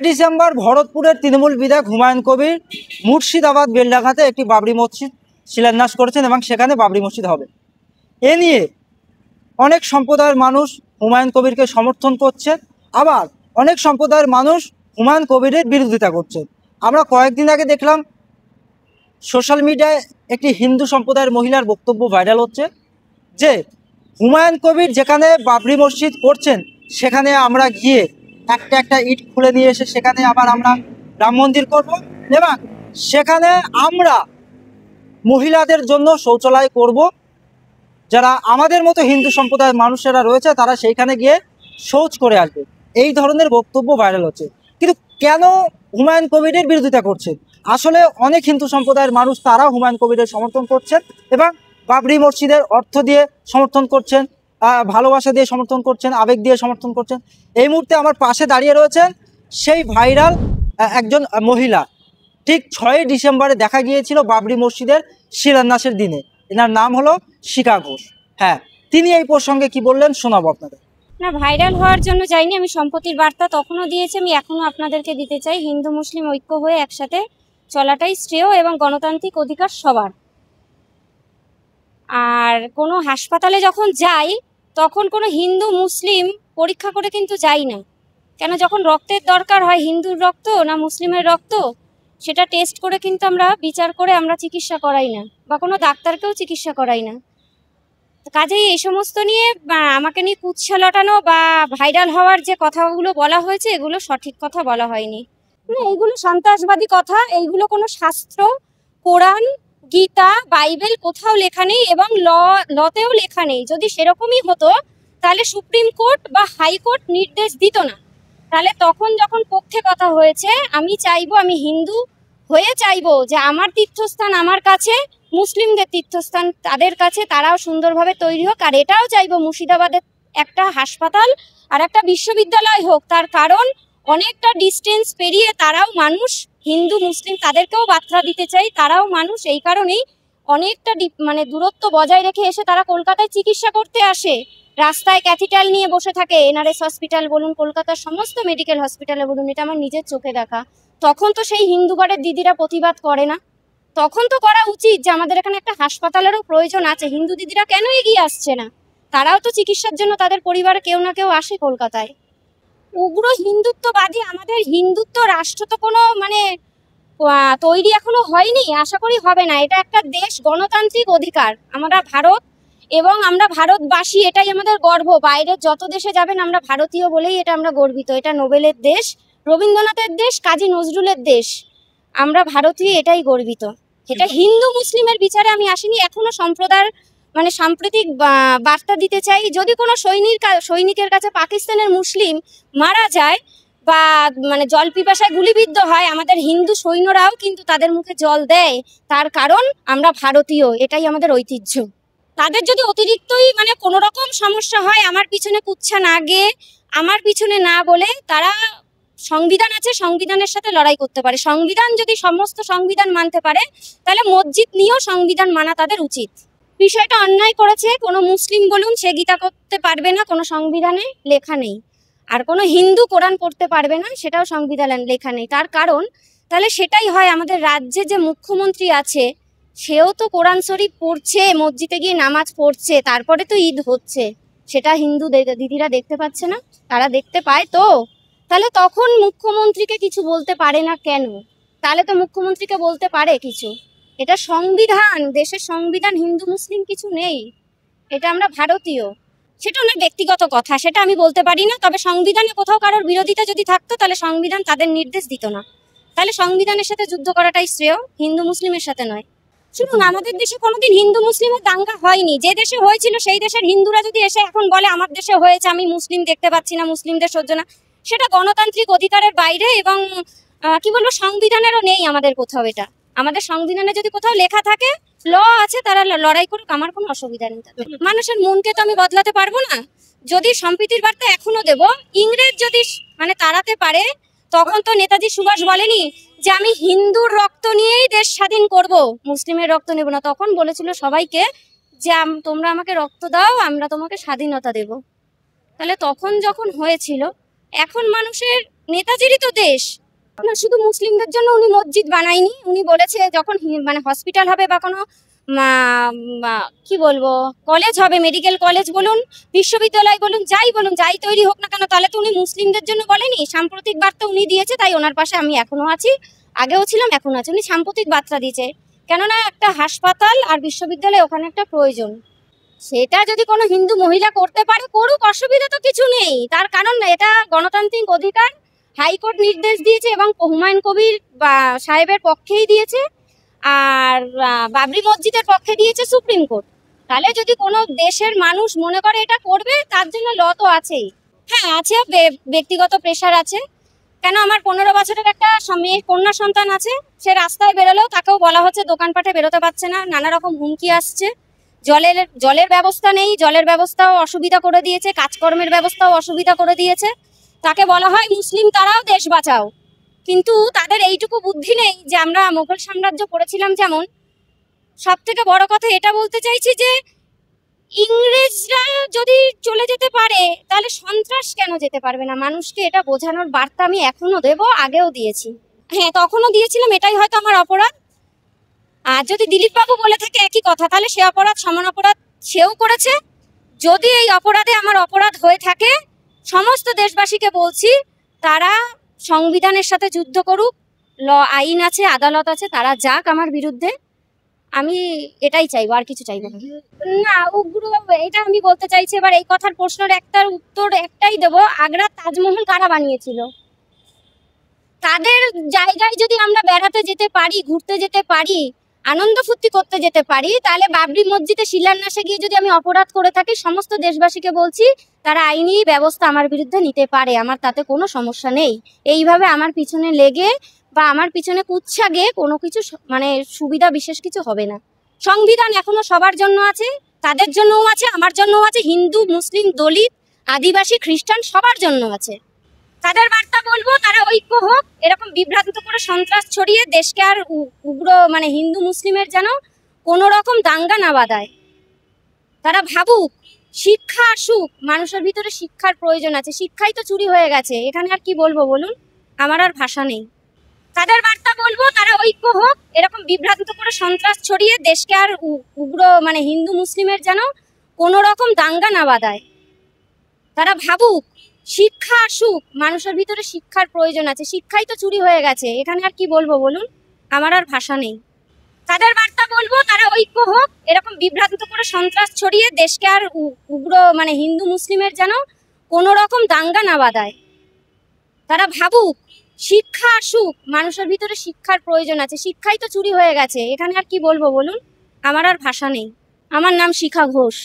December ভরতপুরের Trinamool বিধায়ক হুমায়ুন কবির মুর্শিদাবাদ বেলডাঙ্গাতে একটি বাবরি মসজিদ শিলান্যাস করেছেন এবং সেখানে বাবরি মসজিদ হবে। এ নিয়ে অনেক সম্প্রদায়ের মানুষ হুমায়ুন কবিরকে সমর্থন করছে, আবার অনেক সম্প্রদায়ের মানুষ হুমায়ুন কবিরের বিরোধিতা করছে। আমরা কয়েকদিন আগে দেখলাম সোশ্যাল মিডিয়ায় একটি হিন্দু সম্প্রদায়ের মহিলার বক্তব্য ভাইরাল হচ্ছে যে হুমায়ুন কবির যেখানে বাবরি মসজিদ করছেন সেখানে আমরা গিয়ে একটা ইট খুলে নিয়ে এসে সেখানে আবার আমরা রাম মন্দির করব এবং সেখানে আমরা মহিলাদের জন্য শৌচালয় করব। যারা আমাদের মতো হিন্দু সম্প্রদায়ের মানুষেরা রয়েছে তারা সেইখানে গিয়ে শৌচ করে আসবে। এই ধরনের বক্তব্য ভাইরাল হচ্ছে। কিন্তু কেন হুমায়ুন কবিরের বিরোধিতা করছে? আসলে অনেক হিন্দু সম্প্রদায়ের মানুষ তারা হুমায়ুন কবিরের সমর্থন করছেন এবং বাবরি মসজিদের অর্থ দিয়ে সমর্থন করছেন, ভালোবাসা দিয়ে সমর্থন করছেন, আবেগ দিয়ে সমর্থন করছেন। এই মুহূর্তে আমার পাশে দাঁড়িয়ে রয়েছেন সেই ভাইরাল একজন মহিলা। ঠিক 6 ডিসেম্বরে দেখা গিয়েছিল বাবরি মসজিদের শিলান্যাসের দিনে। এনার নাম হলো শিখা ঘোষ। হ্যাঁ, তিনি এই প্রসঙ্গে কি বললেন শোনাবো আপনাদের। না, ভাইরাল হওয়ার জন্য যাইনি, আমি সম্পত্তির বার্তা তখনও দিয়েছি, আমি এখনো আপনাদেরকে দিতে চাই। হিন্দু মুসলিম ঐক্য হয়ে একসাথে চলাটাই শ্রেয় এবং গণতান্ত্রিক অধিকার সবার। আর কোনো হাসপাতালে যখন যাই তখন কোনো হিন্দু মুসলিম পরীক্ষা করে কিন্তু যাই না। কেন, যখন রক্তের দরকার হয় হিন্দুর রক্ত না মুসলিমের রক্ত সেটা টেস্ট করে কিন্তু আমরা বিচার করে আমরা চিকিৎসা করাই না, বা কোনো ডাক্তারকেও চিকিৎসা করাই না। কাজেই এই সমস্ত নিয়ে আমাকে নিয়ে কুৎসা লটানো বা ভাইরাল হওয়ার যে কথাগুলো বলা হয়েছে এগুলো সঠিক কথা বলা হয়নি। না, এগুলো সন্ত্রাসবাদী কথা। এইগুলো কোনো শাস্ত্র, কোরআন, গীতা, বাইবেল কোথাও লেখা নেই এবং লতেও লেখা নেই। যদি সেরকমই হতো তাহলে সুপ্রিম কোর্ট বা হাইকোর্ট নির্দেশ দিত না। তাহলে তখন যখন পক্ষে কথা হয়েছে, আমি চাইবো, আমি হিন্দু হয়ে চাইবো যে আমার তীর্থস্থান আমার কাছে, মুসলিমদের তীর্থস্থান তাদের কাছে, তারাও সুন্দরভাবে তৈরি হোক। আর এটাও চাইবো মুর্শিদাবাদের একটা হাসপাতাল আর একটা বিশ্ববিদ্যালয় হোক। তার কারণ অনেকটা ডিস্টেন্স পেরিয়ে তারাও মানুষ, হিন্দু মুসলিম তাদেরকেও বার্তা দিতে চাই, তারাও মানুষ। এই কারণেই অনেকটা দূরত্ব বজায় রেখে এসে তারা কলকাতায় চিকিৎসা করতে আসে। রাস্তায় ক্যাথিটাল নিয়ে বসে থাকে, এনআরএস হসপিটাল বলুন, কলকাতার সমস্ত মেডিকেল হসপিটালে বলুন, এটা আমার নিজের চোখে দেখা। তখন তো সেই হিন্দু ঘরের দিদিরা প্রতিবাদ করে না? তখন তো করা উচিত যে আমাদের এখানে একটা হাসপাতালেরও প্রয়োজন আছে। হিন্দু দিদিরা কেন এগিয়ে আসছে না? তারাও তো চিকিৎসার জন্য তাদের পরিবারে কেউ না কেউ আসে কলকাতায়। উগ্র হিন্দুত্ববাদী আমাদের হিন্দুত্ব রাষ্ট্র তো কোনো তৈরি এখনো হয়নি, আশা করি হবে না। এটা একটা দেশ, গণতান্ত্রিক অধিকার। আমরা ভারত এবং আমরা ভারতবাসী, এটাই আমাদের গর্ব। বাইরের যত দেশে যাবেন আমরা ভারতীয় বলেই এটা আমরা গর্বিত। এটা নোবেলের দেশ, রবীন্দ্রনাথের দেশ, কাজী নজরুলের দেশ। আমরা ভারতীয়, এটাই গর্বিত। এটা হিন্দু মুসলিমের বিচারে আমি আসিনি। এখনো সম্প্রদায়ের সাম্প্রতিক বার্তা দিতে চাই, যদি কোনো সৈনিকের কাছে পাকিস্তানের মুসলিম মারা যায় বা জল পিপাসায় গুলিবিদ্ধ হয়, আমাদের হিন্দু সৈন্যরাও কিন্তু তাদের মুখে জল দেয়। তার কারণ আমরা ভারতীয়, এটাই আমাদের ঐতিহ্য। তাদের যদি অতিরিক্তই কোনো রকম সমস্যা হয়, আমার পিছনে কুচ্ছা না গিয়ে, আমার পিছনে না বলে, তারা সংবিধান আছে, সংবিধানের সাথে লড়াই করতে পারে। সংবিধান যদি সমস্ত সংবিধান মানতে পারে তাহলে মসজিদ নিয়েও সংবিধান মানা তাদের উচিত। বিষয়টা অন্যায় করেছে কোনো মুসলিম বলুন, সে গীতা করতে পারবে না, কোনো সংবিধানে লেখা নেই। আর কোনো হিন্দু কোরআন পড়তে পারবে না, সেটাও সংবিধানে লেখা নেই। তার কারণ তাহলে সেটাই হয়, আমাদের রাজ্যে যে মুখ্যমন্ত্রী আছে সেও তো কোরআন শরীফ পড়ছে, মসজিদে গিয়ে নামাজ পড়ছে, তারপরে তো ঈদ হচ্ছে। সেটা হিন্দু দিদিরা দেখতে পাচ্ছে না? তারা দেখতে পায় তো। তাহলে তখন মুখ্যমন্ত্রীকে কিছু বলতে পারে না কেন? তাহলে তো মুখ্যমন্ত্রীকে বলতে পারে কিছু। এটা সংবিধান, দেশের সংবিধান, হিন্দু মুসলিম কিছু নেই। এটা আমরা ভারতীয়। সেটা ওনার ব্যক্তিগত কথা, সেটা আমি বলতে পারি না। তবে সংবিধানে কোথাও কারোর বিরোধিতা যদি থাকতো তাহলে সংবিধান তাদের নির্দেশ দিত না। তাহলে সংবিধানের সাথে যুদ্ধ করাটাই শ্রেয়, হিন্দু মুসলিমের সাথে নয়। শুনুন, আমাদের দেশে কোনোদিন হিন্দু মুসলিমের দাঙ্গা হয়নি। যে দেশে হয়েছিল সেই দেশের হিন্দুরা যদি এসে এখন বলে আমার দেশে হয়েছে, আমি মুসলিম দেখতে পাচ্ছি না, মুসলিমদের সহ্য না, সেটা গণতান্ত্রিক অধিকারের বাইরে এবং কি বলবো, সংবিধানেরও নেই আমাদের কোথাও। এটা আমাদের সংবিধানে যদি কোথাও লেখা থাকে, ল আছে, তারা লড়াই করুক, আমার কোনো অসুবিধা নেই। মানুষের মনকে তো আমি বদলাতে পারবো না। যদি সম্প্রীতির বার্তা এখনো দেব, ইংরেজ যদি তাড়াতে পারে, তখন তো নেতাজি সুভাষ বলেনি যে আমি হিন্দুর রক্ত নিয়েই দেশ স্বাধীন করব, মুসলিমের রক্ত নেব না। তখন বলেছিল সবাইকে যে তোমরা আমাকে রক্ত দাও, আমরা তোমাকে স্বাধীনতা দেব। তাহলে তখন যখন হয়েছিল, এখন মানুষের নেতাজিরই তো দেশ। না, শুধু মুসলিমদের জন্য উনি মসজিদ বানায়নি, উনি বলেছে যখন মানে হসপিটাল হবে বা কোনো কি বলবো কলেজ হবে, মেডিকেল কলেজ বলুন, বিশ্ববিদ্যালয় বলুন, যাই তৈরি হোক না কেন, তাহলে তো উনি মুসলিমদের জন্য বলেনি। সাম্প্রতিক বার্তা উনি দিয়েছে, তাই ওনার পাশে আমি এখনো আছি, আগেও ছিলাম এখনো আছি। উনি সাম্প্রতিক বার্তা দিয়েছে, কেননা একটা হাসপাতাল আর বিশ্ববিদ্যালয় ওখানে একটা প্রয়োজন। সেটা যদি কোনো হিন্দু মহিলা করতে পারে করুক, অসুবিধা তো কিছু নেই। তার কারণ এটা গণতান্ত্রিক অধিকার, হাইকোর্ট নির্দেশ দিয়েছে এবং হুমায়ুন কবির সাহেবের পক্ষেই দিয়েছে, আর বাবরি মসজিদের পক্ষে দিয়েছে সুপ্রিম কোর্ট। তাহলে যদি কোনো দেশের মানুষ মনে করে এটা করবে, তার জন্য ল তো আছেই। হ্যাঁ আছে, ব্যক্তিগত প্রেশার আছে। কেন, আমার 15 বছরের একটা মেয়ে কন্যা সন্তান আছে, সে রাস্তায় বেরোলেও তাকেও বলা হচ্ছে দোকানপাটে বেরোতে পারছে না, নানা রকম হুমকি আসছে। জলের ব্যবস্থা নেই, জলের ব্যবস্থাও অসুবিধা করে দিয়েছে, কাজকর্মের ব্যবস্থাও অসুবিধা করে দিয়েছে। তাকে বলা হয় মুসলিম, তারাও দেশ বাঁচাও, কিন্তু তাদের এইটুকু বুদ্ধি নেই যে আমরা মোগল সাম্রাজ্য করেছিলাম যেমন। সব থেকে বড় কথা এটা বলতে চাইছি যে ইংরেজরা যদি চলে যেতে পারে, তাহলে সন্ত্রাস কেন যেতে পারবে না? মানুষকে এটা বোঝানোর বার্তা আমি এখনো দেবো, আগেও দিয়েছি। হ্যাঁ, তখনও দিয়েছিলাম, এটাই হয়তো আমার অপরাধ। আর যদি দিলীপ বাবু বলে থাকে একই কথা, তাহলে সে অপরাধ সমান অপরাধ সেও করেছে। যদি এই অপরাধে আমার অপরাধ হয়ে থাকে, সমস্ত দেশবাসীকে বলছি তারা সংবিধানের সাথে যুদ্ধ করুক, আইন আছে, আদালত আছে, তারা যাক আমার বিরুদ্ধে। আমি এটাই চাইবো, আর কিছু চাইবো না। না, উগ্র এটা আমি বলতে চাইছি। এবার এই কথার প্রশ্নের একটার উত্তর একটাই দেবো, আগ্রার তাজমহল কারা বানিয়েছিল? তাদের জায়গায় যদি আমরা বেড়াতে যেতে পারি, ঘুরতে যেতে পারি, আনন্দ ফুর্তি করতে যেতে পারি, তাহলে বাবরি মসজিদে শিলান্যাসে গিয়ে যদি আমি অপরাধ করে থাকি, সমস্ত দেশবাসীকে বলছি তারা আইনি ব্যবস্থা আমার বিরুদ্ধে নিতে পারে, আমার তাতে কোনো সমস্যা নেই। এইভাবে আমার পিছনে লেগে বা আমার পিছনে কুচ্ছা গিয়ে কোনো কিছু মানে সুবিধা বিশেষ কিছু হবে না। সংবিধান এখনো সবার জন্য আছে, তাদের জন্যও আছে, আমার জন্যও আছে, হিন্দু, মুসলিম, দলিত, আদিবাসী, খ্রিস্টান সবার জন্য আছে। তাদের বার্তা বলবো তারা ঐক্য হোক, এরকম বিভ্রান্ত করে সন্ত্রাস ছড়িয়ে দেশকে আর উগ্র মানে হিন্দু মুসলিমের যেন কোনো রকম দাঙ্গা না বাঁধায়। তারা ভাবুক, শিক্ষা আসুক, মানুষের ভিতরে শিক্ষার প্রয়োজন আছে। শিক্ষাই তো চুরি হয়ে গেছে, এখানে আর কি বলবো বলুন, আমার আর ভাষা নেই। তাদের বার্তা বলবো তারা ঐক্য হোক, এরকম বিভ্রান্ত করে সন্ত্রাস ছড়িয়ে দেশকে আর উগ্র মানে হিন্দু মুসলিমের যেন কোনো রকম দাঙ্গা না বাঁধায়। তারা ভাবুক, শিক্ষা আসুক, মানুষের ভিতরে শিক্ষার প্রয়োজন আছে। শিক্ষাই তো চুরি হয়ে গেছে, এখানে আর কি বলবো বলুন, আমার আর ভাষা নেই। তাদের বার্তা বলবো তারা ঐক্য হোক, এরকম বিভ্রান্ত করে সন্ত্রাস ছড়িয়ে দেশকে আর উগ্র মানে হিন্দু মুসলিমের যেন কোনো রকম দাঙ্গা না বাঁধায়। তারা ভাবুক, শিক্ষা আসুক, মানুষের ভিতরে শিক্ষার প্রয়োজন আছে। শিক্ষাই তো চুরি হয়ে গেছে, এখানে আর কি বলবো বলুন, আমার আর ভাষা নেই। আমার নাম শিখা ঘোষ।